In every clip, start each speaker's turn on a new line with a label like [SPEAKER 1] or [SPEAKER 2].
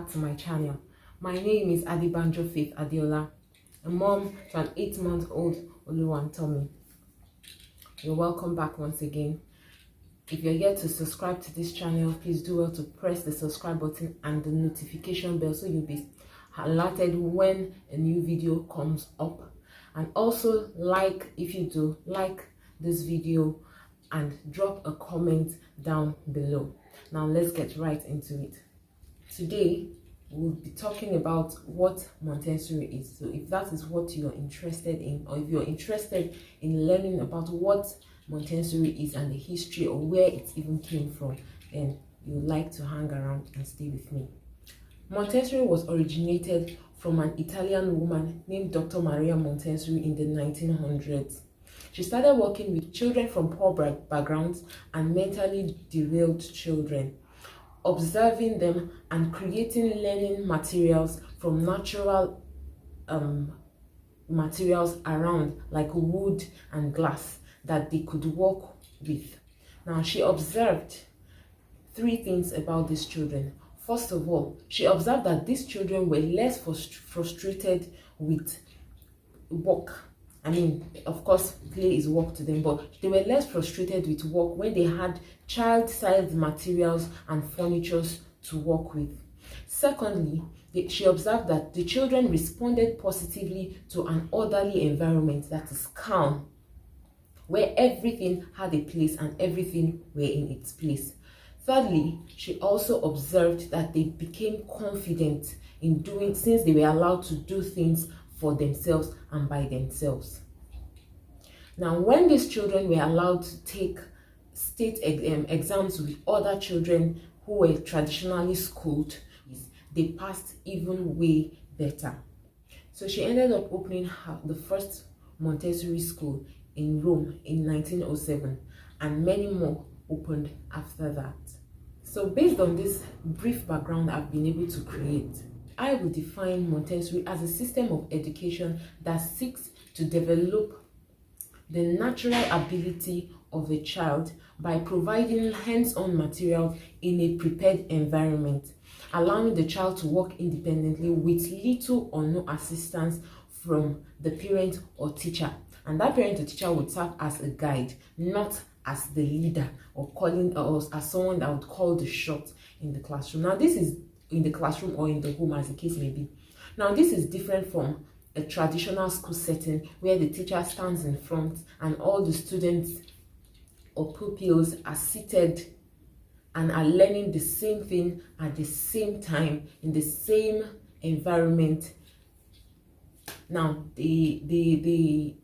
[SPEAKER 1] back to my channel. My name is Adibanjo Faith Adiola, a mom to an 8-month-old Oluwantomi. You're welcome back once again. If you're yet to subscribe to this channel, please do well to press the subscribe button and the notification bell so you'll be alerted when a new video comes up. And also if you do like this video, and drop a comment down below. Now let's get right into it. Today we'll be talking about what Montessori is. So if that is what you're interested in, or if you're interested in learning about what Montessori is and the history or where it even came from, then you'd like to hang around and stay with me. Montessori was originated from an Italian woman named Dr. Maria Montessori in the 1900s. She started working with children from poor backgrounds and mentally derailed children, observing them and creating learning materials from natural materials around, like wood and glass, that they could work with. Now, she observed 3 things about these children. First of all, she observed that these children were less frustrated with work. I mean, of course, play is work to them, but they were less frustrated with work when they had child-sized materials and furniture to work with. Secondly, she observed that the children responded positively to an orderly environment that is calm, where everything had a place and everything were in its place. Thirdly, she also observed that they became confident in doing, since they were allowed to do things for themselves and by themselves. Now, when these children were allowed to take state exams with other children who were traditionally schooled, they passed even way better. So she ended up opening the first Montessori school in Rome in 1907, and many more opened after that. So based on this brief background I've been able to create, I will define Montessori as a system of education that seeks to develop the natural ability of a child by providing hands-on material in a prepared environment, allowing the child to work independently with little or no assistance from the parent or teacher. And that parent or teacher would serve as a guide, not as the leader or as someone that would call the shot in the classroom. Now, this is in the classroom or in the home, as the case may be. Now, this is different from a traditional school setting where the teacher stands in front and all the students or pupils are seated and are learning the same thing at the same time in the same environment. Now, the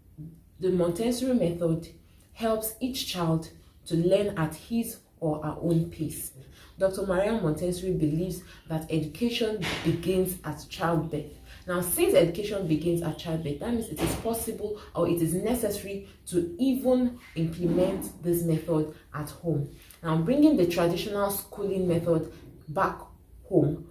[SPEAKER 1] Montessori method helps each child to learn at his or her own pace. Dr. Maria Montessori believes that education begins at childbirth. Now, since education begins at childbirth, that means it is possible or it is necessary to even implement this method at home. Now, bringing the traditional schooling method back home,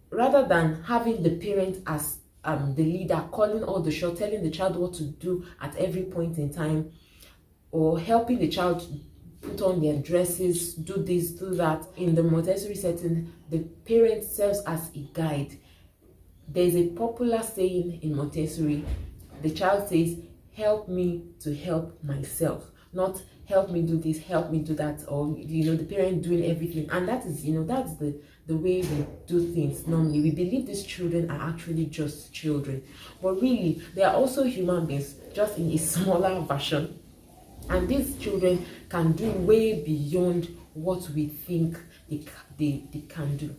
[SPEAKER 1] rather than having the parent as the leader, calling all the shots, telling the child what to do at every point in time, or helping the child put on their dresses, do this, do that. In the Montessori setting, the parent serves as a guide. There's a popular saying in Montessori: the child says, "Help me to help myself," not "help me do this, help me do that," or the parent doing everything. And that is, that's the way we do things normally. We believe these children are actually just children, but really they are also human beings, just in a smaller version. And these children can do way beyond what we think they can do.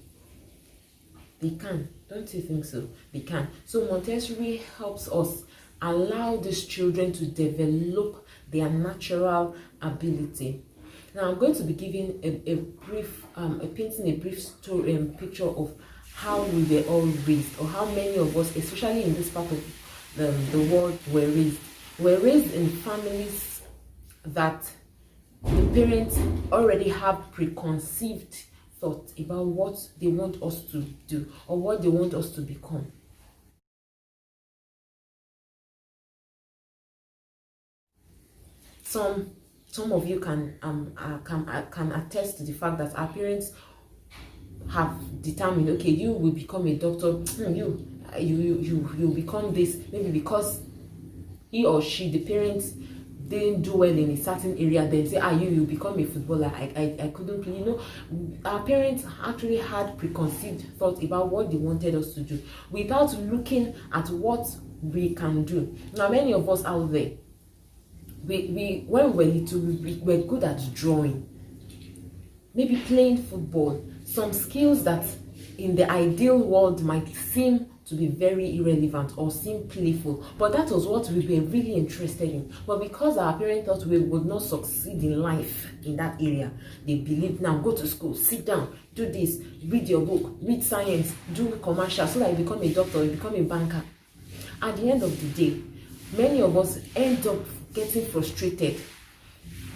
[SPEAKER 1] They can. Don't you think so? They can. So Montessori helps us allow these children to develop their natural ability. Now, I'm going to be giving painting a brief story and picture of how we were all raised, or how many of us, especially in this part of the world, were raised. We're raised in families that the parents already have preconceived thoughts about what they want us to do or what they want us to become. Some of you can attest to the fact that our parents have determined, okay, you will become a doctor, you become this, maybe because he or she, the parents, didn't do well in a certain area, then say, you become a footballer. I couldn't play. Our parents actually had preconceived thoughts about what they wanted us to do without looking at what we can do. Now, many of us out there, we when we were little, we were good at drawing, maybe playing football, some skills that in the ideal world might seem to be very irrelevant or seem playful, but that was what we were really interested in. But because our parents thought we would not succeed in life in that area, they believed, now go to school, sit down, do this, read your book, read science, do commercial, so that you become a doctor, you become a banker. At the end of the day, many of us end up getting frustrated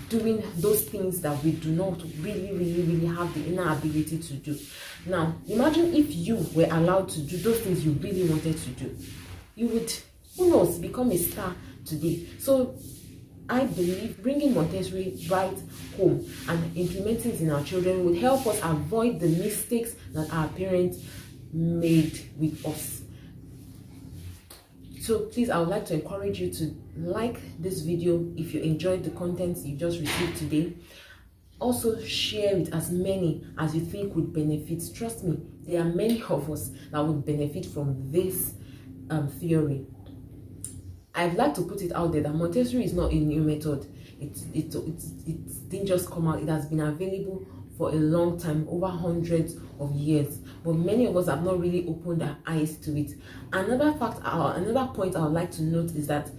[SPEAKER 1] doing those things that we do not really have the inner ability to do. Now, imagine if you were allowed to do those things you really wanted to do. You would, who knows, become a star today. So I believe bringing Montessori right home and implementing it in our children would help us avoid the mistakes that our parents made with us. So please, I would like to encourage you to like this video if you enjoyed the content you just received today. Also, share it as many as you think would benefit. Trust me, there are many of us that would benefit from this theory. I'd like to put it out there that Montessori is not a new method. It didn't just come out. It has been available for a long time, over hundreds of years, but many of us have not really opened our eyes to it. Another point I would like to note is that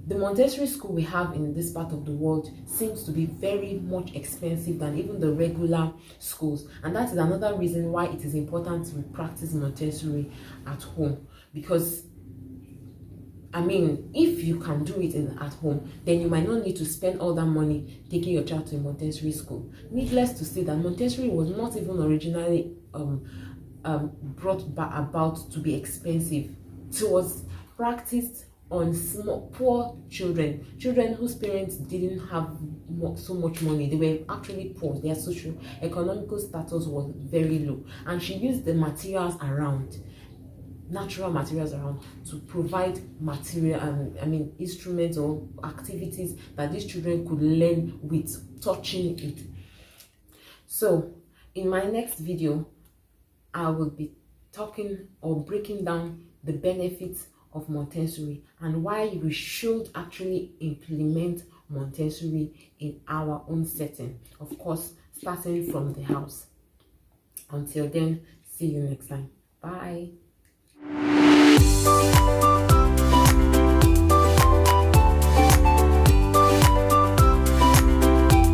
[SPEAKER 1] the Montessori school we have in this part of the world seems to be very much expensive than even the regular schools, and that is another reason why it is important to practice Montessori at home. Because if you can do it at home, then you might not need to spend all that money taking your child to a Montessori school. Needless to say that Montessori was not even originally brought about to be expensive. It was practiced on poor children whose parents didn't have so much money. They were actually poor. Their socio-economical status was very low, and she used the materials around, natural materials around, to provide material and instruments or activities that these children could learn with touching it. So in my next video, I will be talking or breaking down the benefits of Montessori and why we should actually implement Montessori in our own setting, of course starting from the house. Until then, see you next time. Bye.